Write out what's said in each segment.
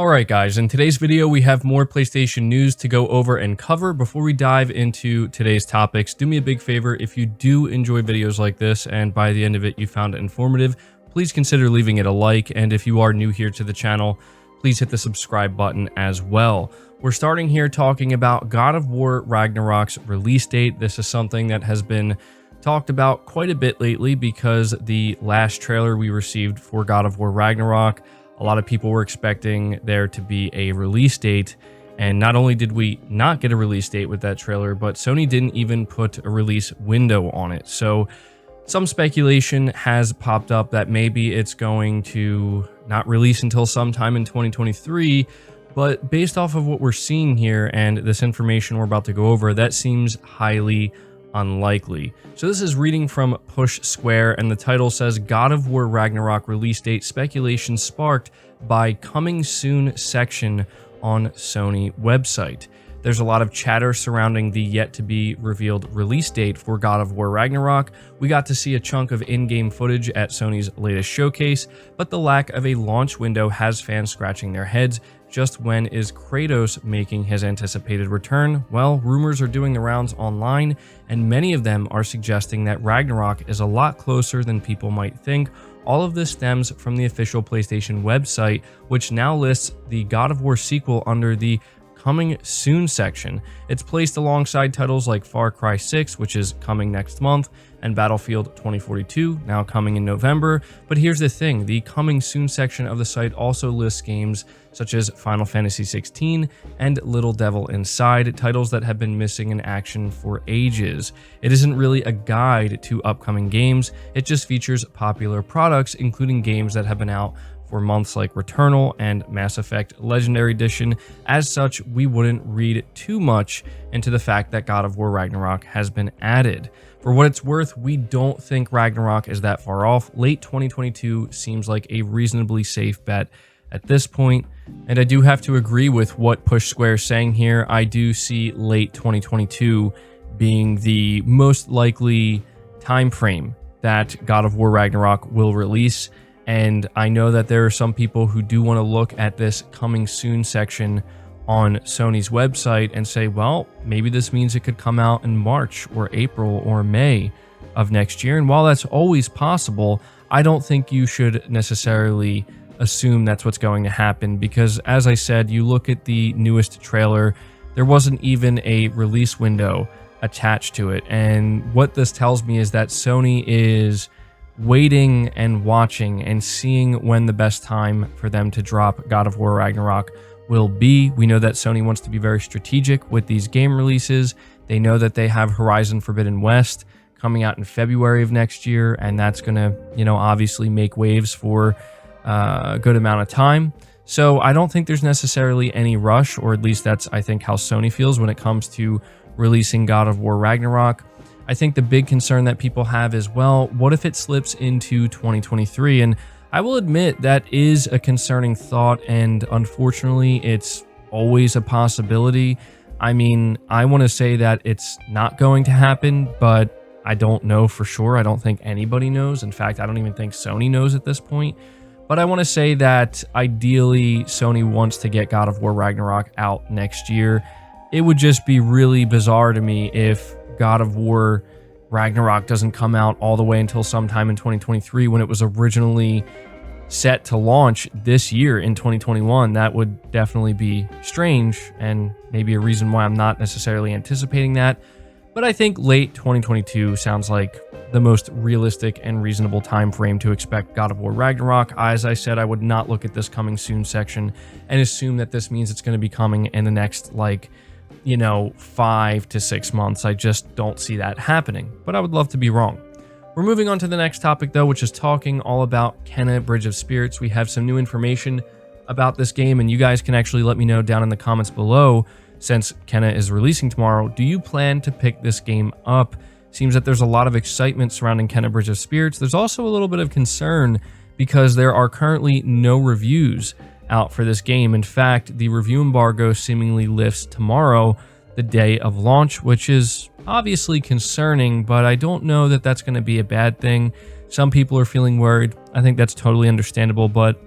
Alright guys, in today's video we have more PlayStation news to go over and cover. Before we dive into today's topics, do me a big favor, if you do enjoy videos like this and by the end of it you found it informative, please consider leaving it a like, and if you are new here to the channel, please hit the subscribe button as well. We're starting here talking about God of War Ragnarok's release date. This is something that has been talked about quite a bit lately because the last trailer we received for God of War Ragnarok, a lot of people were expecting there to be a release date, and not only did we not get a release date with that trailer, but Sony didn't even put a release window on it. So some speculation has popped up that maybe it's going to not release until sometime in 2023, but based off of what we're seeing here and this information we're about to go over, that seems highly unlikely. So this is reading from Push Square, and the title says God of War Ragnarok release date speculation sparked by coming soon section on Sony website. There's a lot of chatter surrounding the yet to be revealed release date for God of War Ragnarok. We got to see a chunk of in-game footage at Sony's latest showcase, but the lack of a launch window has fans scratching their heads. Just when is Kratos making his anticipated return? Well, rumors are doing the rounds online, and many of them are suggesting that Ragnarok is a lot closer than people might think. All of this stems from the official PlayStation website, which now lists the God of War sequel under the Coming Soon section. It's placed alongside titles like Far Cry 6, which is coming next month, and Battlefield 2042, now coming in November. But here's the thing, the Coming Soon section of the site also lists games such as Final Fantasy 16 and Little Devil Inside, titles that have been missing in action for ages. It isn't really a guide to upcoming games, it just features popular products, including games that have been out for months like Returnal and Mass Effect Legendary Edition. As such, we wouldn't read too much into the fact that God of War Ragnarok has been added. For what it's worth, we don't think Ragnarok is that far off. Late 2022 seems like a reasonably safe bet at this point, and I do have to agree with what Push Square is saying here. I do see late 2022 being the most likely time frame that God of War Ragnarok will release. And I know that there are some people who do want to look at this coming soon section on Sony's website and say, well, maybe this means it could come out in March or April or May of next year. And while that's always possible, I don't think you should necessarily assume that's what's going to happen, because as I said, you look at the newest trailer, there wasn't even a release window attached to it. And what this tells me is that Sony is waiting and watching and seeing when the best time for them to drop God of War Ragnarok will be. We know that Sony wants to be very strategic with these game releases. They know that they have Horizon Forbidden West coming out in February of next year, and that's going to, obviously make waves for a good amount of time. So I don't think there's necessarily any rush, or at least that's, I think, how Sony feels when it comes to releasing God of War Ragnarok. I think the big concern that people have is, well, what if it slips into 2023? And I will admit that is a concerning thought, and unfortunately, it's always a possibility. I mean, I want to say that it's not going to happen, but I don't know for sure. I don't think anybody knows. In fact, I don't even think Sony knows at this point. But I want to say that ideally, Sony wants to get God of War Ragnarok out next year. It would just be really bizarre to me if God of War Ragnarok doesn't come out all the way until sometime in 2023 when it was originally set to launch this year in 2021. That would definitely be strange, and maybe a reason why I'm not necessarily anticipating that. But I think late 2022 sounds like the most realistic and reasonable time frame to expect God of War Ragnarok. As I said, I would not look at this coming soon section and assume that this means it's going to be coming in the next 5 to 6 months. I just don't see that happening, but I would love to be wrong. We're moving on to the next topic though, which is talking all about Kena Bridge of Spirits. We have some new information about this game, and you guys can actually let me know down in the comments below, since Kena is releasing tomorrow. Do you plan to pick this game up? Seems that there's a lot of excitement surrounding Kena Bridge of Spirits. There's also a little bit of concern because there are currently no reviews out for this game. In fact, the review embargo seemingly lifts tomorrow, the day of launch, which is obviously concerning, but I don't know that that's going to be a bad thing. Some people are feeling worried. I think that's totally understandable, but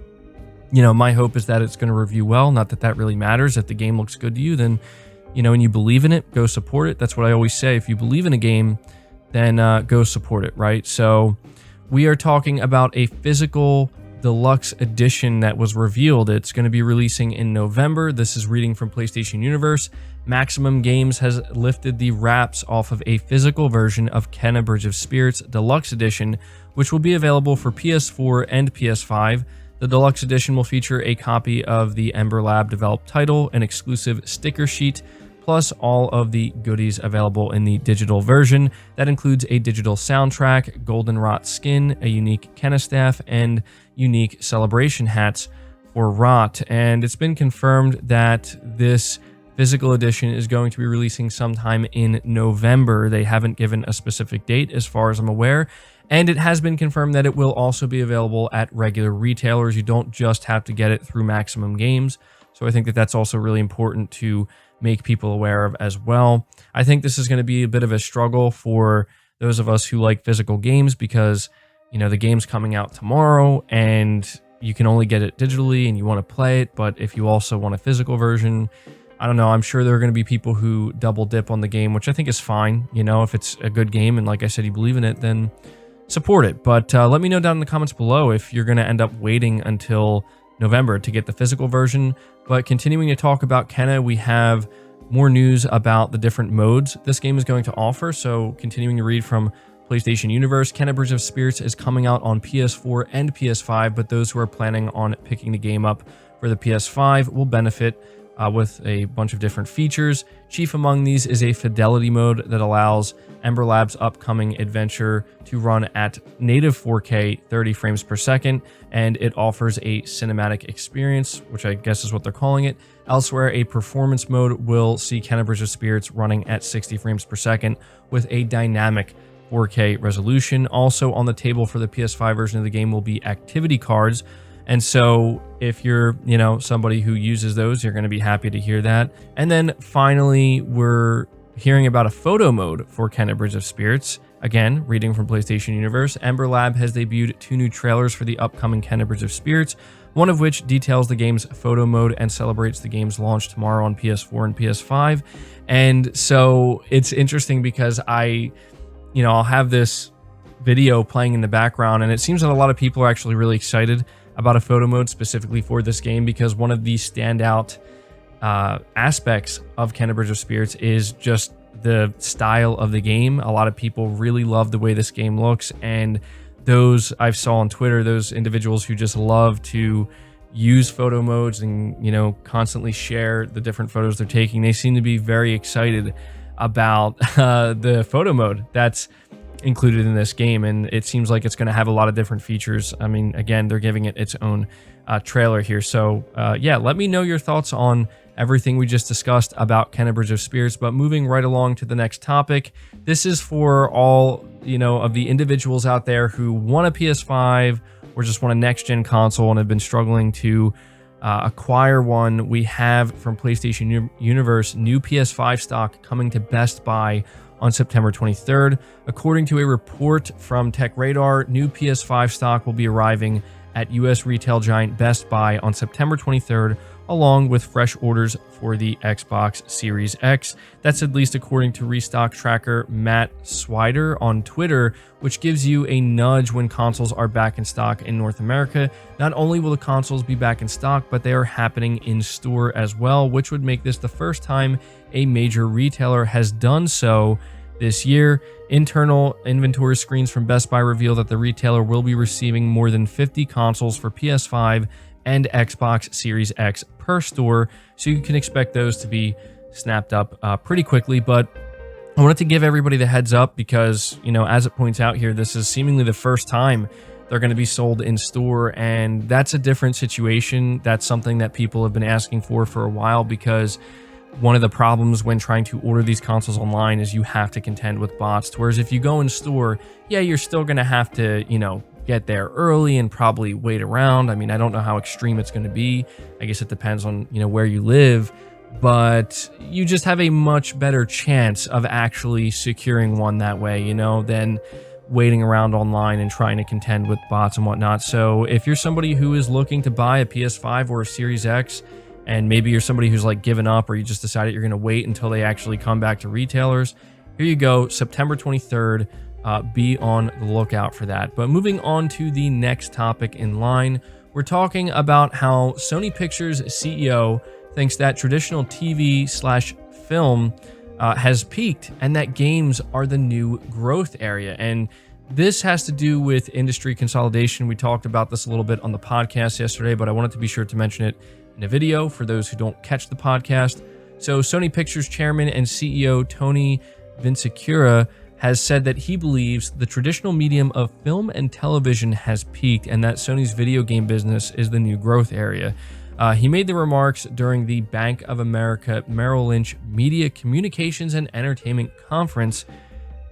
my hope is that it's going to review well. Not that that really matters. If the game looks good to you, then, and you believe in it, go support it. That's what I always say. If you believe in a game, then go support it, right? So we are talking about a physical deluxe edition that was revealed. It's going to be releasing in November. This is reading from PlayStation Universe. Maximum Games has lifted the wraps off of a physical version of Kena Bridge of Spirits Deluxe Edition, which will be available for PS4 and PS5. The Deluxe Edition will feature a copy of the Ember Lab developed title, an exclusive sticker sheet, plus all of the goodies available in the digital version. That includes a digital soundtrack, goldenrod skin, a unique Kena staff, and unique celebration hats for Rot. And it's been confirmed that this physical edition is going to be releasing sometime in November. They haven't given a specific date as far as I'm aware. And it has been confirmed that it will also be available at regular retailers. You don't just have to get it through Maximum Games. So I think that that's also really important to make people aware of as well. I think this is going to be a bit of a struggle for those of us who like physical games because, the game's coming out tomorrow and you can only get it digitally and you want to play it. But if you also want a physical version, I don't know. I'm sure there are going to be people who double dip on the game, which I think is fine. If it's a good game and like I said, you believe in it, then support it. But let me know down in the comments below if you're going to end up waiting until November to get the physical version. But continuing to talk about Kena, we have more news about the different modes this game is going to offer. So continuing to read from PlayStation Universe, Kena Bridge of Spirits is coming out on PS4 and PS5, but those who are planning on picking the game up for the PS5 will benefit with a bunch of different features. Chief among these is a fidelity mode that allows Ember Lab's upcoming adventure to run at native 4K 30 frames per second, and it offers a cinematic experience, which I guess is what they're calling it. Elsewhere, a performance mode will see Kena Bridge of Spirits running at 60 frames per second with a dynamic 4K resolution. Also on the table for the PS5 version of the game will be activity cards. And so if you're, somebody who uses those, you're going to be happy to hear that. And then finally, we're hearing about a photo mode for Kena Bridge of Spirits. Again, reading from PlayStation Universe, Ember Lab has debuted 2 new trailers for the upcoming Kena Bridge of Spirits, one of which details the game's photo mode and celebrates the game's launch tomorrow on PS4 and PS5. And so it's interesting because I'll have this video playing in the background, and it seems that a lot of people are actually really excited about a photo mode specifically for this game because one of the standout aspects of Kena Bridge of Spirits is just the style of the game. A lot of people really love the way this game looks, and those I saw on Twitter, those individuals who just love to use photo modes and constantly share the different photos they're taking, they seem to be very excited about the photo mode that's included in this game, and it seems like it's going to have a lot of different features. I mean, again, they're giving it its own trailer here. So yeah, let me know your thoughts on everything we just discussed about Kena Bridge of Spirits. But moving right along to the next topic, this is for all of the individuals out there who want a PS5 or just want a next-gen console and have been struggling to acquire one. We have from PlayStation Universe new PS5 stock coming to Best Buy on September 23rd. According to a report from TechRadar, new PS5 stock will be arriving at US retail giant Best Buy on September 23rd, along with fresh orders for the Xbox Series X. That's at least according to restock tracker Matt Swider on Twitter, which gives you a nudge when consoles are back in stock in North America. Not only will the consoles be back in stock, but they are happening in store as well, which would make this the first time a major retailer has done so this year. Internal inventory screens from Best Buy reveal that the retailer will be receiving more than 50 consoles for PS5 and Xbox Series X per store, so you can expect those to be snapped up pretty quickly. But I wanted to give everybody the heads up because, as it points out here, this is seemingly the first time they're going to be sold in store, and that's a different situation. That's something that people have been asking for a while, because one of the problems when trying to order these consoles online is you have to contend with bots. Whereas if you go in store, yeah, you're still going to have to, get there early and probably wait around. I mean, I don't know how extreme it's going to be. I guess it depends on, where you live, but you just have a much better chance of actually securing one that way, than waiting around online and trying to contend with bots and whatnot. So if you're somebody who is looking to buy a PS5 or a Series X, and maybe you're somebody who's like given up, or you just decided you're going to wait until they actually come back to retailers, here you go, September 23rd. Be on the lookout for that. But moving on to the next topic in line, we're talking about how Sony Pictures CEO thinks that traditional TV/film has peaked and that games are the new growth area. And this has to do with industry consolidation. We talked about this a little bit on the podcast yesterday, but I wanted to be sure to mention it in a video for those who don't catch the podcast. So Sony Pictures chairman and CEO Tony Vinciquerra has said that he believes the traditional medium of film and television has peaked and that Sony's video game business is the new growth area. He made the remarks during the Bank of America Merrill Lynch Media Communications and Entertainment Conference.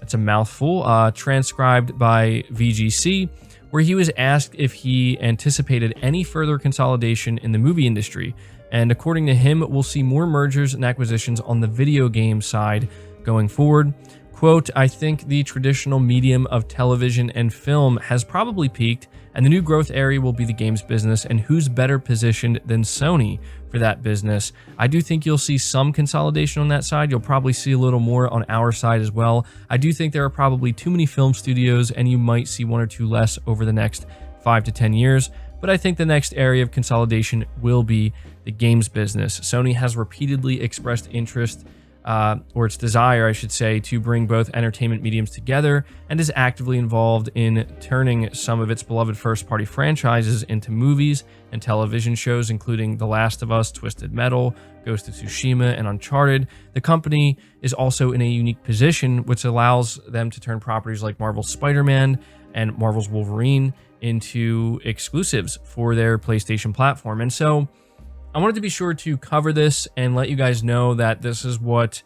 That's a mouthful, transcribed by VGC, where he was asked if he anticipated any further consolidation in the movie industry. And according to him, we'll see more mergers and acquisitions on the video game side going forward. Quote, I think the traditional medium of television and film has probably peaked, and the new growth area will be the games business, and who's better positioned than Sony for that business? I do think you'll see some consolidation on that side. You'll probably see a little more on our side as well. I do think there are probably too many film studios, and you might see one or two less over the next 5 to 10 years. But I think the next area of consolidation will be the games business. Sony has repeatedly expressed interest or its desire, I should say, to bring both entertainment mediums together and is actively involved in turning some of its beloved first-party franchises into movies and television shows, including The Last of Us, Twisted Metal, Ghost of Tsushima, and Uncharted. The company is also in a unique position, which allows them to turn properties like Marvel's Spider-Man and Marvel's Wolverine into exclusives for their PlayStation platform. And so I wanted to be sure to cover this and let you guys know that this is what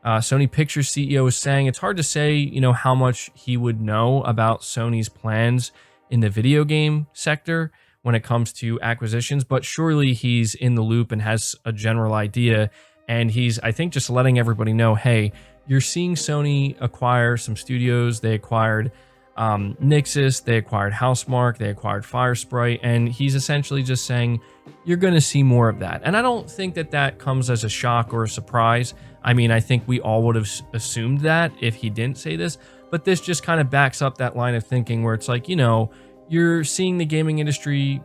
Sony Pictures CEO is saying. It's hard to say, how much he would know about Sony's plans in the video game sector when it comes to acquisitions, but surely he's in the loop and has a general idea. And he's, I think, just letting everybody know, hey, you're seeing Sony acquire some studios. They acquired Nixxes, they acquired Housemarque, they acquired Firesprite, and he's essentially just saying, you're going to see more of that. And I don't think that that comes as a shock or a surprise. I mean, I think we all would have assumed that if he didn't say this, but this just kind of backs up that line of thinking where it's like, you're seeing the gaming industry,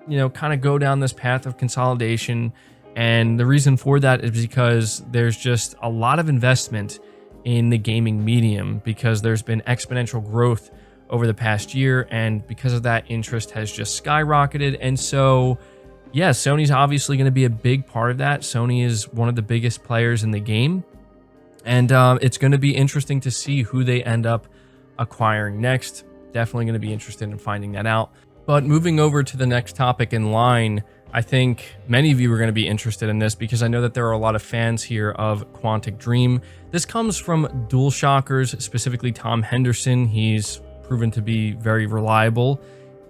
kind of go down this path of consolidation. And the reason for that is because there's just a lot of investment in the gaming medium because there's been exponential growth over the past year, and because of that, interest has just skyrocketed. And so, yeah, Sony's obviously going to be a big part of that. Sony is one of the biggest players in the game, and it's going to be interesting to see who they end up acquiring next. Definitely going to be interested in finding that out. But moving over to the next topic in line, I think many of you are going to be interested in this because I know that there are a lot of fans here of Quantic Dream. This comes from DualShockers, specifically Tom Henderson. He's proven to be very reliable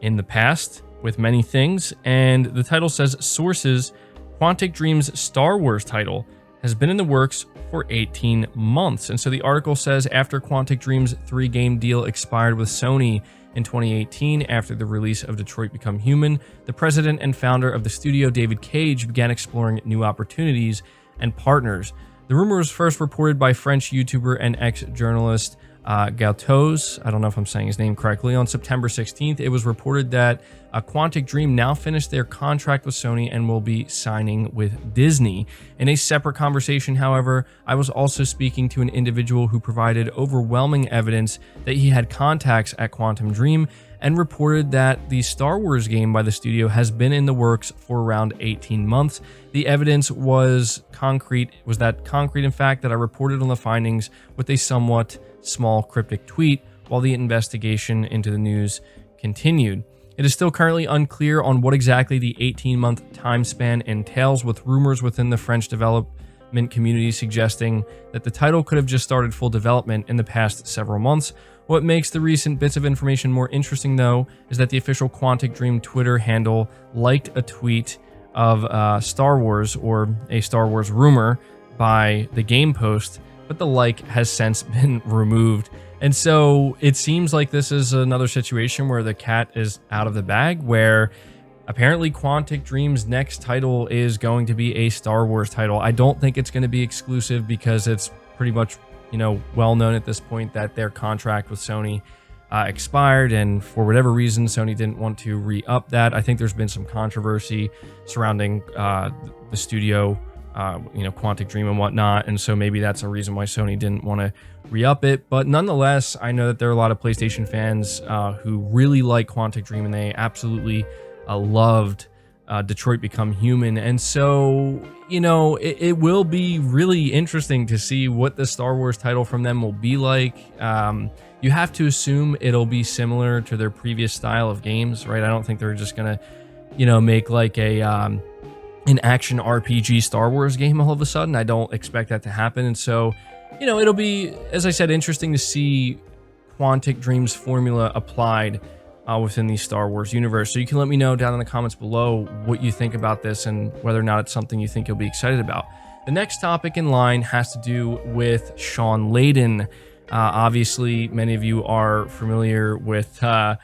in the past with many things. And the title says, sources, Quantic Dream's Star Wars title has been in the works for 18 months. And so the article says, after Quantic Dream's 3-game deal expired with Sony in 2018, after the release of Detroit Become Human, the president and founder of the studio, David Cage, began exploring new opportunities and partners. The rumor was first reported by French YouTuber and ex-journalist Galtos, I don't know if I'm saying his name correctly, on September 16th. It was reported that Quantic Dream now finished their contract with Sony and will be signing with Disney. In a separate conversation, however, I was also speaking to an individual who provided overwhelming evidence that he had contacts at Quantic Dream and reported that the Star Wars game by the studio has been in the works for around 18 months. The evidence was that concrete, in fact, that I reported on the findings with a somewhat small cryptic tweet while the investigation into the news continued. It is still currently unclear on what exactly the 18-month time span entails, with rumors within the French development community suggesting that the title could have just started full development in the past several months. What makes the recent bits of information more interesting, though, is that the official Quantic Dream Twitter handle liked a tweet of Star Wars, or a Star Wars rumor, by the game post, but the like has since been removed. And so it seems like this is another situation where the cat is out of the bag, where apparently Quantic Dream's next title is going to be a Star Wars title. I don't think it's going to be exclusive because it's pretty much, well known at this point that their contract with Sony expired, and for whatever reason, Sony didn't want to re-up that. I think there's been some controversy surrounding the studio, Quantic Dream and whatnot, and so maybe that's a reason why Sony didn't want to re-up it. But nonetheless, I know that there are a lot of PlayStation fans who really like Quantic Dream, and they absolutely loved Detroit Become Human. And so, it will be really interesting to see what the Star Wars title from them will be like. You have to assume it'll be similar to their previous style of games, right? I don't think they're just gonna, make like an action RPG Star Wars game all of a sudden. I don't expect that to happen. And so, it'll be, as I said, interesting to see Quantic Dream's formula applied within the Star Wars universe. So you can let me know down in the comments below what you think about this and whether or not it's something you think you'll be excited about. The next topic in line has to do with Shawn Layden. Obviously, many of you are familiar with, Shawn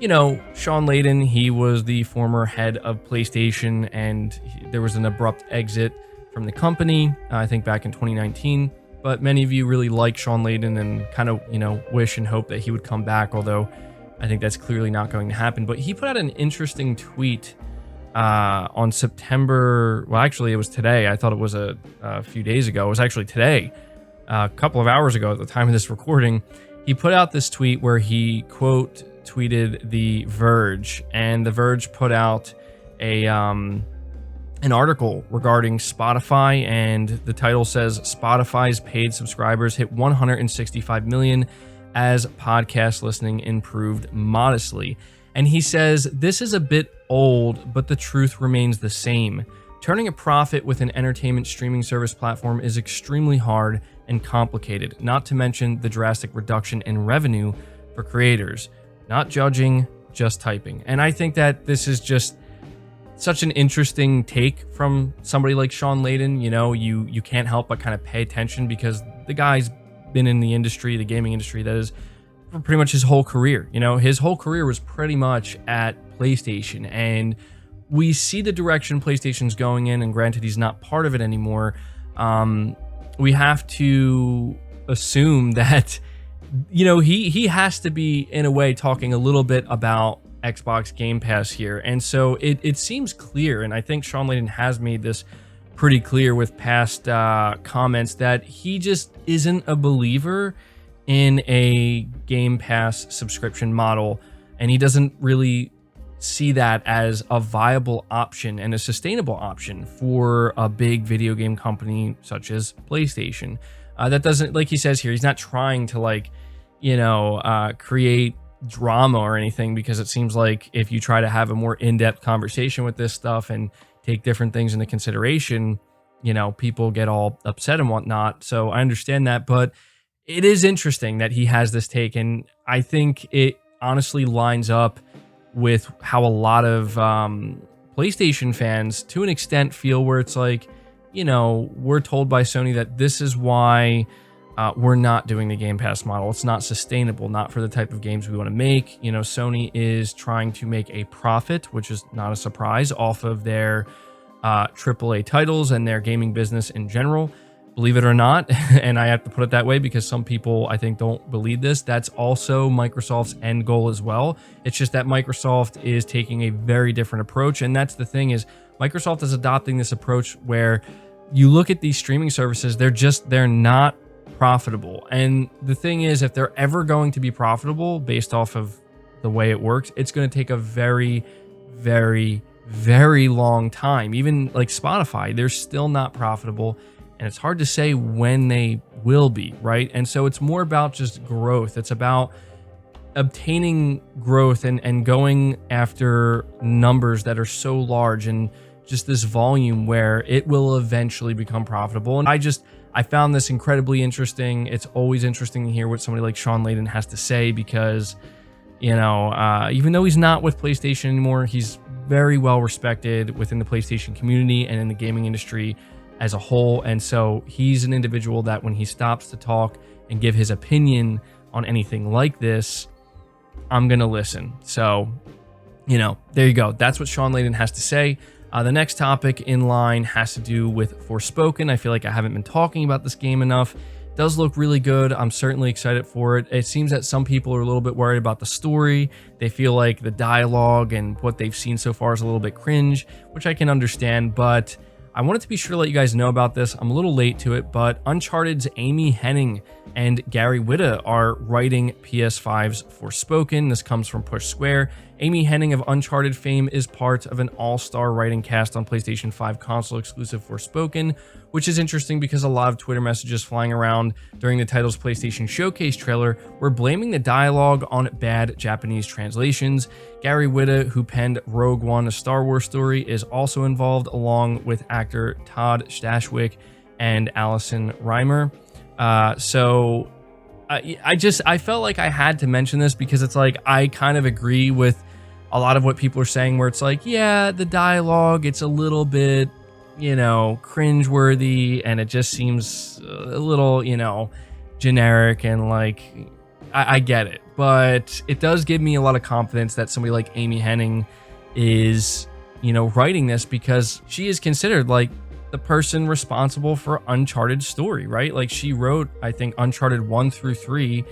Layden. He was the former head of PlayStation, and there was an abrupt exit from the company, I think back in 2019. But many of you really like Shawn Layden and kind of, wish and hope that he would come back, although I think that's clearly not going to happen. But he put out an interesting tweet on September. Well, actually, it was today. I thought it was a few days ago. It was actually today, a couple of hours ago at the time of this recording. He put out this tweet where he, quote, tweeted The Verge. And The Verge put out an article regarding Spotify. And the title says, Spotify's paid subscribers hit 165 million as podcast listening improved modestly. And he says, this is a bit old, but the truth remains the same. Turning a profit with an entertainment streaming service platform is extremely hard and complicated, not to mention the drastic reduction in revenue for creators. Not judging, just typing. And I think that this is just such an interesting take from somebody like Shawn Layden. You can't help but kind of pay attention because the guy's been in the industry, the gaming industry, that is for pretty much his whole career. His whole career was pretty much at PlayStation, and we see the direction PlayStation's going in, and granted he's not part of it anymore. We have to assume that, he has to be, in a way, talking a little bit about Xbox Game Pass here. And so it seems clear, and I think Shawn Layden has made this pretty clear with past comments, that he just isn't a believer in a Game Pass subscription model, and he doesn't really see that as a viable option and a sustainable option for a big video game company such as PlayStation. That doesn't, like he says here, he's not trying to create drama or anything, because it seems like if you try to have a more in-depth conversation with this stuff and take different things into consideration, people get all upset and whatnot. So I understand that, but it is interesting that he has this take, and I think it honestly lines up with how a lot of PlayStation fans, to an extent, feel, where it's like, we're told by Sony that this is why we're not doing the Game Pass model. It's not sustainable, not for the type of games we want to make. Sony is trying to make a profit, which is not a surprise, off of their AAA titles and their gaming business in general. Believe it or not, and I have to put it that way because some people, I think, don't believe this, that's also Microsoft's end goal as well. It's just that Microsoft is taking a very different approach, and that's the thing, is Microsoft is adopting this approach where you look at these streaming services, they're not profitable. And the thing is, if they're ever going to be profitable based off of the way it works, it's going to take a very, very, very long time. Even like Spotify, they're still not profitable, and it's hard to say when they will be, right? And so it's more about just growth. It's about obtaining growth and going after numbers that are so large and just this volume where it will eventually become profitable. And I found this incredibly interesting. It's always interesting to hear what somebody like Shawn Layden has to say, because, even though he's not with PlayStation anymore, he's very well respected within the PlayStation community and in the gaming industry as a whole. And so he's an individual that when he stops to talk and give his opinion on anything like this, I'm gonna listen. So, you know, there you go. That's what Shawn Layden has to say. The next topic in line has to do with Forspoken. I feel like I haven't been talking about this game enough. It does look really good. I'm certainly excited for it. It seems that some people are a little bit worried about the story. They feel like the dialogue and what they've seen so far is a little bit cringe, which I can understand, but I wanted to be sure to let you guys know about this. I'm a little late to it, but Uncharted's Amy Henning and Gary Whitta are writing PS5's Forspoken. This comes from Push Square. Amy Henning of Uncharted fame is part of an all-star writing cast on PlayStation 5 console exclusive Forspoken, which is interesting because a lot of Twitter messages flying around during the title's PlayStation Showcase trailer were blaming the dialogue on bad Japanese translations. Gary Whitta, who penned Rogue One, a Star Wars story, is also involved, along with actor Todd Stashwick and Allison Reimer. I felt like I had to mention this because it's like, I kind of agree with a lot of what people are saying, where it's like, yeah, the dialogue, it's a little bit, you know, cringeworthy, and it just seems a little, you know, generic, and like, I get it, but it does give me a lot of confidence that somebody like Amy Henning is, you know, writing this, because she is considered like the person responsible for Uncharted's story, right? Like, she wrote, I think, Uncharted 1 through 3,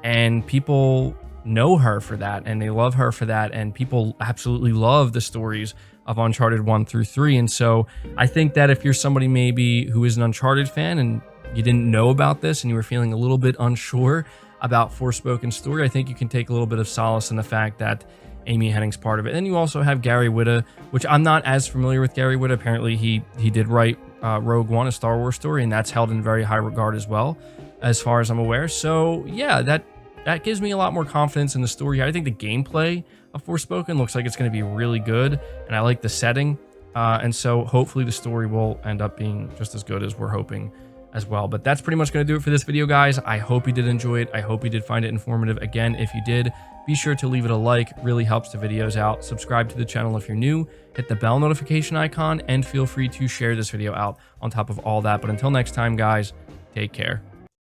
and people know her for that, and they love her for that, and people absolutely love the stories of Uncharted 1 through 3. And so I think that if you're somebody maybe who is an Uncharted fan and you didn't know about this and you were feeling a little bit unsure about Forspoken's story, I think you can take a little bit of solace in the fact that Amy Henning's part of it. And you also have Gary Whitta, which I'm not as familiar with Gary Whitta. Apparently he did write Rogue One, a Star Wars story, and that's held in very high regard as well, as far as I'm aware. So yeah, that gives me a lot more confidence in the story. I think the gameplay of Forspoken looks like it's going to be really good, and I like the setting. And so hopefully the story will end up being just as good as we're hoping as well. But that's pretty much going to do it for this video, guys. I hope you did enjoy it. I hope you did find it informative. Again, if you did, be sure to leave it a like. Really helps the videos out. Subscribe to the channel if you're new. Hit the bell notification icon, and feel free to share this video out on top of all that. But until next time, guys, take care.